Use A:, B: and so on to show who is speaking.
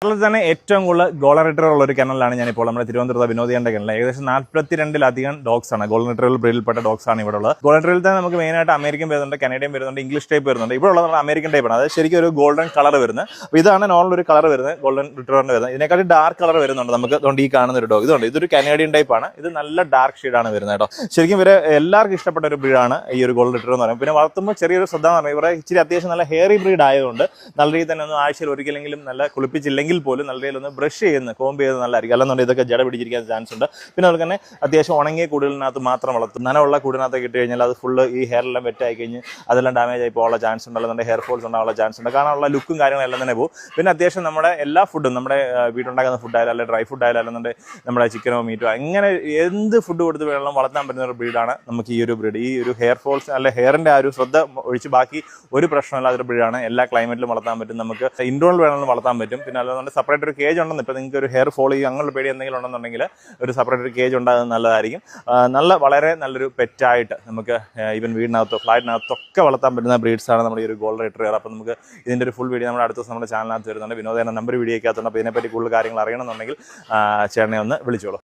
A: കേരളത്തിൽ തന്നെ ഏറ്റവും കൂടുതൽ ഗോൾഡൻ റിട്രീവർ ഉള്ള ഒരു കെനലാണ് ഞാനിപ്പോൾ നമ്മുടെ തിരുവനന്തപുരത്ത് വിനോദിയാൻ്റെ കെനൽ. ഏകദേശം 42-ലധികം ഡോഗ്സ് ആണ് ഗോൾഡൻ റിട്രീവർ ബ്രീഡിൽപ്പെട്ട ഡോഗ്സ് ആണ് ഇവിടെ ഉള്ളത്. ഗോൾഡൻ റിട്രീവറിൽ തന്നെ നമുക്ക് മെയിനായിട്ട് അമേരിക്കൻ വരുന്നുണ്ട്, കനേഡിയൻ വരുന്നുണ്ട്, ഇംഗ്ലീഷ് ടൈപ്പ് വരുന്നുണ്ട്. ഇവിടെ ഉള്ളത് അമേരിക്കൻ ടൈപ്പാണ്. അത് ശരിക്കും ഒരു ഗോൾഡൻ കളർ വരുന്നത്. അപ്പോൾ ഇതാണ് നോർമൽ ഒരു കളർ വരുന്നത് ഗോൾഡൻ റിട്രീവറിൻ്റെ വരുന്നത്. ഇതിനെക്കാട്ടി ഡാർക്ക് കളർ വരുന്നുണ്ട് നമുക്ക്. അതുകൊണ്ട് ഈ കാണുന്ന ഒരു ഡോഗ് ഇതൊരു കനേഡിയൻ ടൈപ്പാണ്. ഇത് നല്ല ഡാർക്ക് ഷെയ്ഡാണ് വരുന്നത് കേട്ടോ. ശരിക്കും ഇവരെ എല്ലാവർക്കും ഇഷ്ടപ്പെട്ട ഒരു ബ്രീഡാണ് ഈ ഒരു ഗോൾഡൻ റിട്രീവർ എന്ന് പറയുന്നത്. പിന്നെ വളർത്തുമ്പോൾ ചെറിയൊരു ശ്രദ്ധ എന്ന് പറയുന്നത് ഇവരെ ഇച്ചിരി അത്യാവശ്യം നല്ല ഹെയറി ബ്രീഡ് ആയതുകൊണ്ട് നല്ല രീതിയിൽ തന്നെ ഒന്ന് ആഴ്ചയിൽ ഒരിക്കലെങ്കിലും നല്ല കുളിപ്പിച്ചില്ലെങ്കിൽ പോലും നല്ല രീതിയിൽ ബ്രഷ് ചെയ്യുന്നത് കോമ്പ് ചെയ്ത് നല്ലതായിരിക്കും. അല്ലെന്നുണ്ടെങ്കിൽ ഇതൊക്കെ ജട പിടിച്ചിരിക്കാൻ ചാൻസ് ഉണ്ട്. പിന്നെ അതുപോലെ തന്നെ അത്യാവശ്യം ഉണങ്ങിയ കൂടുതലിനകത്ത് മാത്രം വളർത്തും. നനവുള്ള കൂടിനകത്ത് ഇട്ട് കഴിഞ്ഞാൽ അത് ഫുള്ള് ഈ ഹെയറെല്ലാം വെറ്റായി കഴിഞ്ഞ് അതെല്ലാം ഡാമേജ് ആയി പോകാനുള്ള ചാൻസ് ഉണ്ട്. അല്ലെന്നുണ്ടെങ്കിൽ ഹെയർ ഫോൾസ് ഉണ്ടാകാനുള്ള ചാൻസ് ഉണ്ട്. കാണാനുള്ള ലുക്കും കാര്യങ്ങളും എല്ലാം തന്നെ പോകും. പിന്നെ അത്യാവശ്യം നമ്മുടെ എല്ലാ ഫുഡും നമ്മുടെ വീട്ടുണ്ടാക്കുന്ന ഫുഡായാലും അല്ലെങ്കിൽ ഡ്രൈ ഫുഡായാലും അല്ലെന്നുണ്ടെങ്കിൽ നമ്മുടെ ചിക്കനോ മീറ്റോ അങ്ങനെ എന്ത് ഫുഡ് കൊടുത്ത് വേണം വളർത്താൻ പറ്റുന്ന ഒരു ബ്രീഡാണ് നമുക്ക് ഈ ഒരു ബ്രീഡ്. ഈ ഒരു ഹെയർ ഫോൾസ് അല്ലെ ഹെയറിൻ്റെ ആ ഒരു ശ്രദ്ധ ഒഴിച്ച് ബാക്കി ഒരു പ്രശ്നമില്ലാത്തൊരു ബ്രീഡാണ്. എല്ലാ ക്ലൈമറ്റിലും വളർത്താൻ പറ്റും. നമുക്ക് ഇൻഡോറിൽ വേണമെങ്കിലും വളർത്താൻ പറ്റും. പിന്നെ അല്ലാതെ സെപ്പറേറ്റ് ഒരു കേജ് ഉണ്ടെന്ന് ഇപ്പോൾ നിങ്ങൾക്ക് ഒരു ഹെയർ ഫോൾ ചെയ്യുക അങ്ങനെയുള്ള പേടി എന്തെങ്കിലും ഉണ്ടെന്നുണ്ടെങ്കിൽ ഒരു സെപ്പറേറ്റ് കേജ് ഉണ്ടാകുന്നത് നല്ലതായിരിക്കും. വളരെ നല്ലൊരു പെറ്റായിട്ട് നമുക്ക് ഈവൻ വീടിനകത്തോ ഫ്ലാറ്റിനകത്തൊക്കെ വളർത്താൻ പറ്റുന്ന ബ്രീഡ്സാണ് നമ്മുടെ ഈ ഒരു ഗോൾഡൻ റിട്രീവർ. അപ്പോൾ നമുക്ക് ഇതിൻ്റെ ഒരു ഫുൾ വീഡിയോ നമ്മുടെ അടുത്ത ദിവസം നമ്മുടെ ചാനലിനകത്ത് വരുന്നുണ്ട്. വിനോദേന നമ്പർ വീഡിയോ ഒക്കെ ആകുന്നുണ്ട്. അപ്പോൾ ഇതിനെപ്പറ്റി കൂടുതൽ കാര്യങ്ങൾ അറിയണമെന്നുണ്ടെങ്കിൽ ചേട്ടനെ ഒന്ന് വിളിച്ചോളൂ.